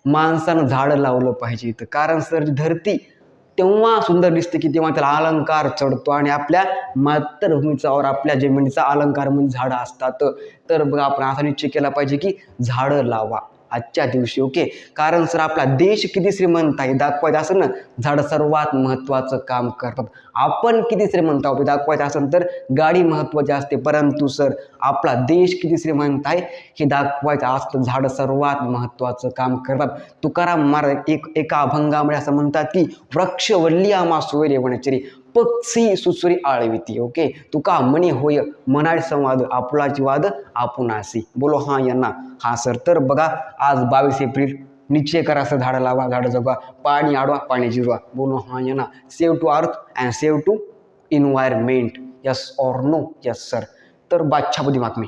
माणसानं झाडं लावलं पाहिजे इथं, कारण सर धरती तेव्हा सुंदर दिसते की तेव्हा त्याला अलंकार चढतो आणि आपल्या मातृभूमीचा आपल्या जमिनीचा अलंकार म्हणजे झाडं असतात. तर बघा आपण असा निश्चय केला पाहिजे की झाडं लावा आजच्या दिवशी. ओके, कारण सर आपला देश किती श्रीमंत आहे दाखवायचं असेल ना, झाडं सर्वात महत्त्वाचं काम करतात. आपण किती श्रीमंत आहोत दाखवायचं असेल तर गाडी महत्त्वाची असते, परंतु सर आपला देश किती श्रीमंत आहे हे दाखवायचं असतं झाडं सर्वात महत्त्वाचं काम करतात. तुकाराम महाराज एका अभंगामध्ये असं म्हणतात की वृक्षवल्ली आम्हा सोयरे वनचरी पक्षी सुसुरी आळविती. ओके, तुका म्हणे होय म्हणाय संवाद आपुलाची वाद आपुनासी. बोलो हा यांना हा सर. तर बघा आज 22 एप्रिल निश्चय करा सर, झाडं लावा झाडं जगवा, पाणी अडवा पाणी जिरवा. बोलो हा यांना save to earth and save to environment. Yes or no? Yes sir. तर बादशाह बुद्धी मातमी.